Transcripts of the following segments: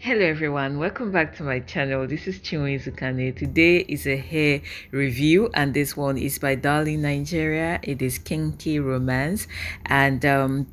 Hello everyone, welcome back to my channel. This is Chinwe Zukane. Today is a hair review and this one is by Darling Nigeria. It is Kinky Romance and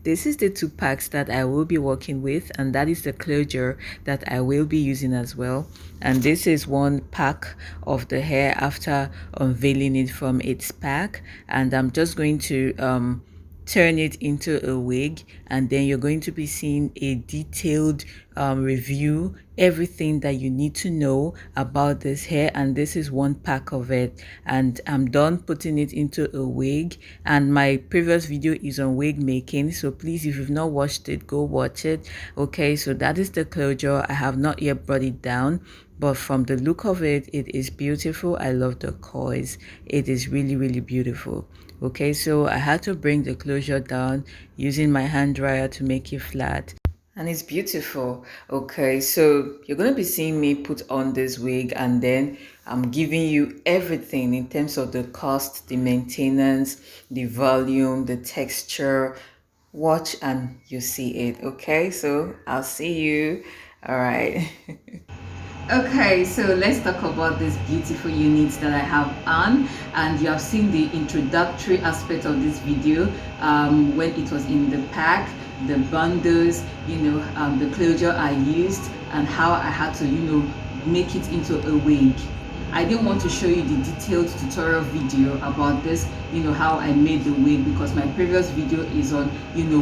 this is the two packs that I will be working with, and that is the closure that I will be using as well. And this is one pack of the hair after unveiling it from its pack, and I'm just going to turn it into a wig, and then you're going to be seeing a detailed review, everything that you need to know about this hair. And this is one pack of it, and I'm done putting it into a wig, and my previous video is on wig making, so please, if you've not watched it, go watch it. Okay, so that is the closure. I have not yet brought it down, but from the look of it, it is beautiful. I love the coils. It is really beautiful. Okay, so I had to bring the closure down using my hand dryer to make it flat, and it's beautiful. Okay, so you're going to be seeing me put on this wig, and then I'm giving you everything in terms of the cost, the maintenance, the volume, the texture. Watch and you see it. Okay, so I'll see you. All right. Okay, so let's talk about these beautiful units that I have on, and you have seen the introductory aspect of this video when it was in the pack, the bundles, the closure I used, and how I had to make it into a wig. I didn't want to show you the detailed tutorial video about this, how I made the wig, because my previous video is on,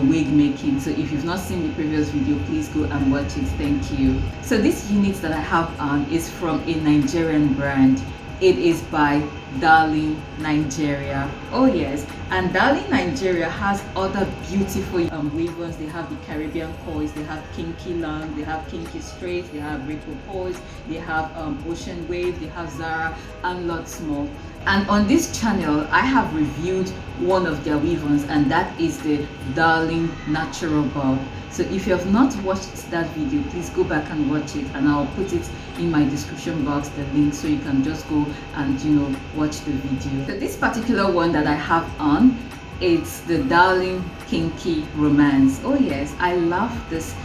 wig making. So if you've not seen the previous video, please go and watch it. Thank you. So this unit that I have on is from a Nigerian brand. It is by Darling Nigeria. Oh yes, and Darling Nigeria has other beautiful weavers. They have the Caribbean coils, they have Kinky long, they have Kinky straight, they have Ripple coils, they have Ocean wave, they have Zara, and lots more. And on this channel, I have reviewed one of their weavers, and that is the Darling Natural Bob. So if you have not watched that video, please go back and watch it, and I'll put it in my description box, the link, so you can just go and watch the video. So this particular one that I have on, it's the Darling Kinky Romance. Oh yes, I love this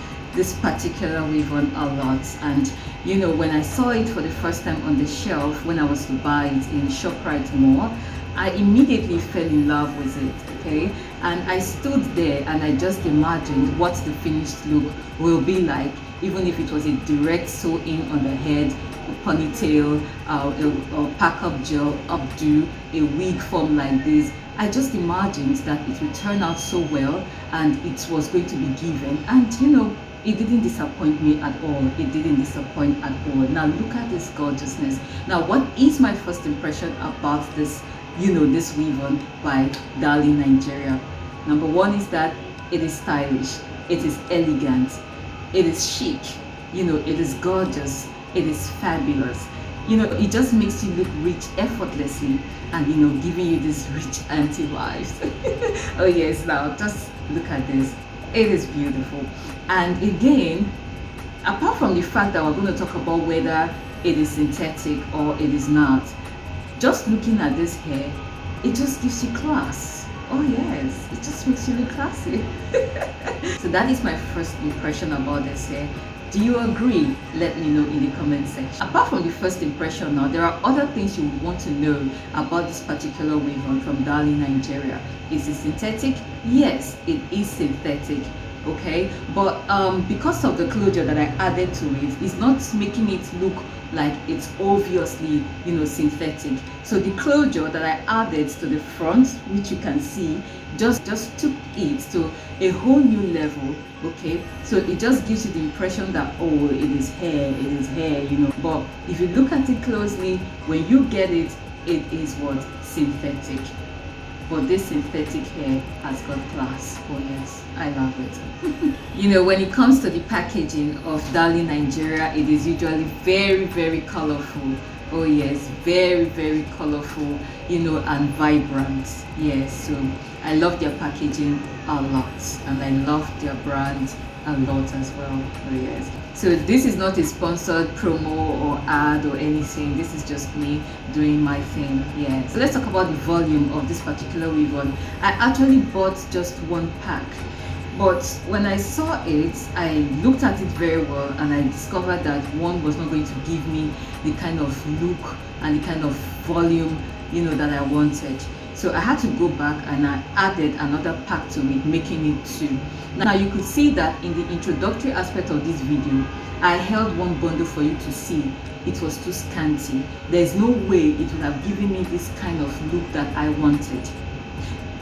particular weave on a lot. And when I saw it for the first time on the shelf when I was to buy it in Shoprite Mall, I immediately fell in love with it. Okay, and I stood there and I just imagined what the finished look will be like, even if it was a direct sew-in on the head, a ponytail, a pack-up gel updo, a wig form like this. I just imagined that it would turn out so well, and it was going to be given, and it didn't disappoint me at all. It didn't disappoint at all. Now look at this gorgeousness. Now, what is my first impression about this this weave on by Darling Nigeria? Number one is that it is stylish, it is elegant, it is chic, it is gorgeous, it is fabulous. It just makes you look rich effortlessly, and giving you this rich auntie vibes. Oh yes, now just look at this. It is beautiful. And again, apart from the fact that we're going to talk about whether it is synthetic or it is not, just looking at this hair, it just gives you class. Oh yes, it just makes you look classy. So that is my first impression about this hair. Do you agree? Let me know in the comment section. Apart from the first impression, now there are other things you would want to know about this particular weave on from Darling Nigeria. Is it synthetic? Yes, it is synthetic. Okay, but because of the closure that I added to it, it's not making it look like it's obviously synthetic. So the closure that I added to the front, which you can see, just took it to a whole new level. Okay, so it just gives you the impression that, oh, it is hair, but if you look at it closely, when you get it, it is what? Synthetic. But this synthetic hair has got class. Oh yes, I love it. When it comes to the packaging of Darling Nigeria, it is usually very colorful. Oh yes, very colorful, and vibrant. Yes, so I love their packaging a lot, and I love their brand a lot as well. Oh yes, so this is not a sponsored promo or ad or anything. This is just me doing my thing. Yeah, so let's talk about the volume of this particular weave on. I actually bought just one pack. But when I saw it, I looked at it very well, and I discovered that one was not going to give me the kind of look and the kind of volume, that I wanted. So I had to go back and I added another pack to it, making it 2. Now you could see that in the introductory aspect of this video, I held one bundle for you to see. It was too scanty. There's no way it would have given me this kind of look that I wanted.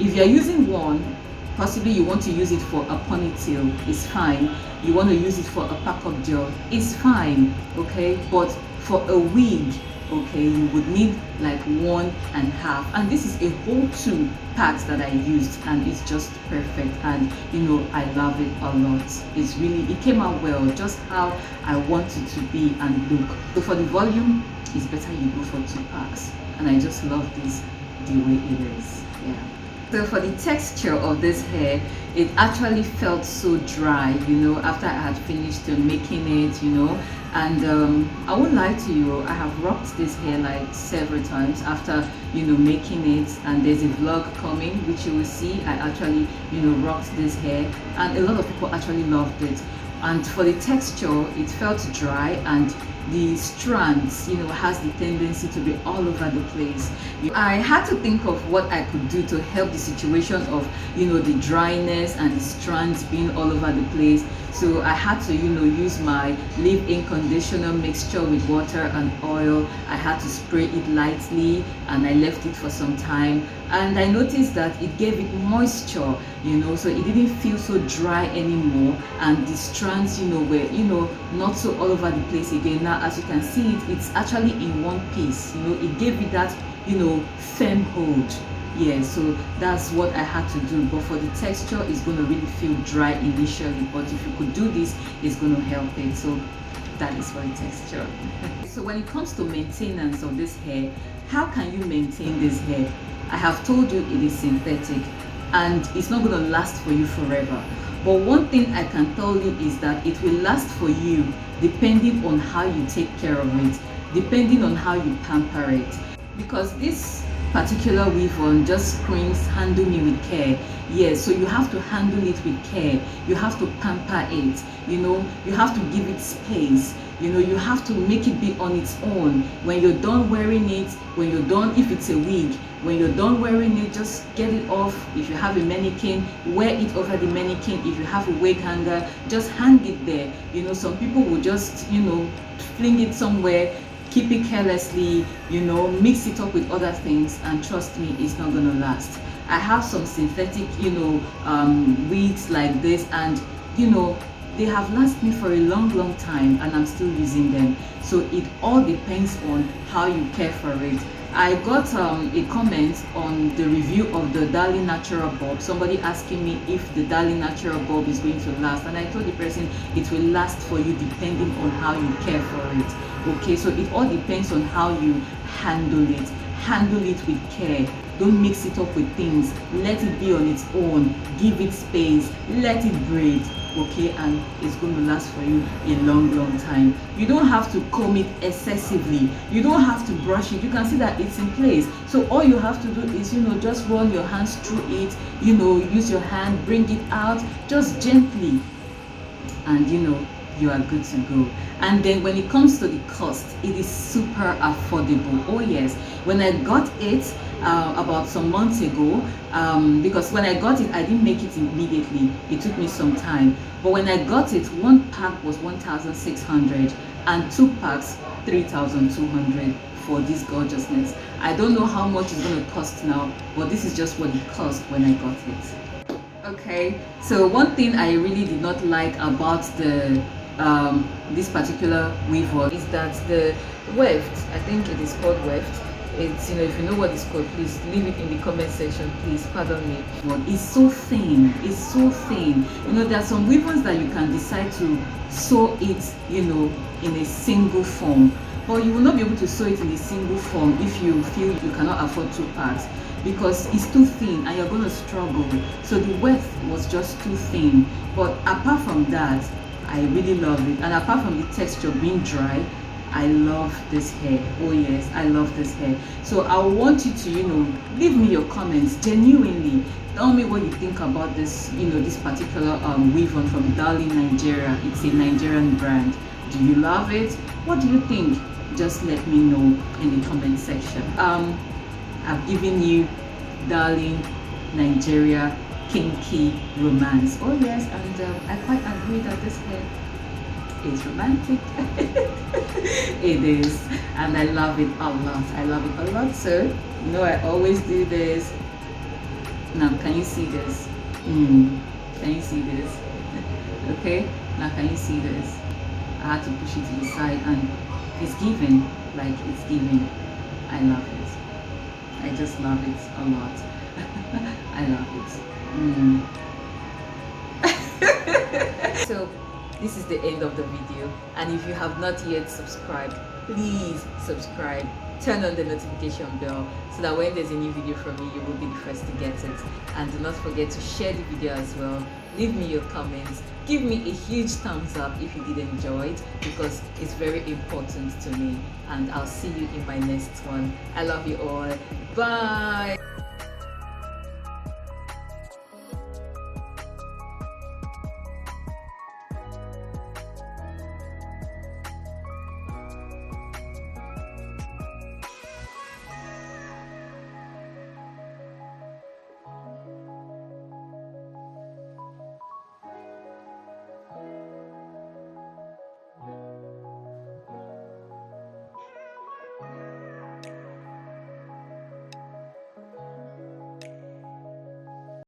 If you're using one, possibly you want to use it for a ponytail, it's fine. You want to use it for a pack-up gel, it's fine, okay? But for a wig, okay, you would need like 1.5, and this is a whole 2 packs that I used, and it's just perfect. And I love it a lot. It came out well, just how I want it to be and look. So for the volume, it's better you go for 2 packs, and I just love this the way it is. Yeah. So for the texture of this hair, it actually felt so dry, after I had finished making it, and I won't lie to you, I have rocked this hair like several times after, making it, and there's a vlog coming which you will see. I actually, rocked this hair, and a lot of people actually loved it. And for the texture, it felt dry, and the strands, has the tendency to be all over the place. I had to think of what I could do to help the situation of, the dryness and the strands being all over the place. So I had to, use my leave-in conditioner mixture with water and oil. I had to spray it lightly, and I left it for some time. And I noticed that it gave it moisture, so it didn't feel so dry anymore. And the strands, were, not so all over the place again. Now, as you can see it's actually in one piece. It gave it that, firm hold. Yeah, so that's what I had to do. But for the texture, it's going to really feel dry initially, but if you could do this, it's going to help it. So that is for the texture. So when it comes to maintenance of this hair, how can you maintain this hair? I have told you it is synthetic, and it's not going to last for you forever. But one thing I can tell you is that it will last for you depending on how you take care of it, depending on how you pamper it. Because this particular weave on just screams handle me with care. Yes, so you have to handle it with care. You have to pamper it, you have to give it space, you have to make it be on its own. When you're done wearing it, when you're done, if it's a wig, when you're done wearing it, just get it off. If you have a mannequin, wear it over the mannequin. If you have a wig hanger, just hang it there. Some people will just, fling it somewhere, keep it carelessly, mix it up with other things, and trust me, it's not gonna last. I have some synthetic, wigs like this, and they have lasted me for a long time, and I'm still using them. So it all depends on how you care for it. I got a comment on the review of the Darling Natural Bulb, somebody asking me if the Darling Natural Bulb is going to last, and I told the person it will last for you depending on how you care for it. Okay, so it all depends on how you handle it. Handle it with care. Don't mix it up with things. Let it be on its own. Give it space. Let it breathe. Okay, and it's going to last for you a long time. You don't have to comb it excessively. You don't have to brush it. You can see that it's in place. So all you have to do is, just run your hands through it. Use your hand, bring it out, just gently, and you are good to go. And then when it comes to the cost, it is super affordable. Oh yes, when I got it about some months ago, because when I got it, I didn't make it immediately. It took me some time. But when I got it, one pack was 1,600 and 2 packs 3,200 for this gorgeousness. I don't know how much it's going to cost now, but this is just what it cost when I got it. Okay, so one thing I really did not like about the this particular weave is that the weft, I think it is called weft, it's, if you know what it's called, please leave it in the comment section, please, pardon me. It's so thin, it's so thin. There are some weave-ons that you can decide to sew it, in a single form, but you will not be able to sew it in a single form if you feel you cannot afford 2 packs, because it's too thin and you're going to struggle. So the weft was just too thin. But apart from that, I really love it, and apart from the texture being dry, I love this hair. Oh yes, I love this hair. So I want you to, leave me your comments genuinely. Tell me what you think about this, this particular weave on from Darling Nigeria. It's a Nigerian brand. Do you love it? What do you think? Just let me know in the comment section. I've given you Darling Nigeria Kinky Romance. Oh yes, and I quite agree that this hair is romantic. It is, and I love it a lot. I love it a lot. So I always do this. Now can you see this? Can you see this? Okay, now can you see this? I had to push it to the side, and it's giving, like it's giving. I love it. I just love it a lot. I love it. So this is the end of the video, and if you have not yet subscribed, please subscribe, turn on the notification bell so that when there's a new video from me, you will be the first to get it. And do not forget to share the video as well. Leave me your comments, give me a huge thumbs up if you did enjoy it, because it's very important to me. And I'll see you in my next one. I love you all. Bye.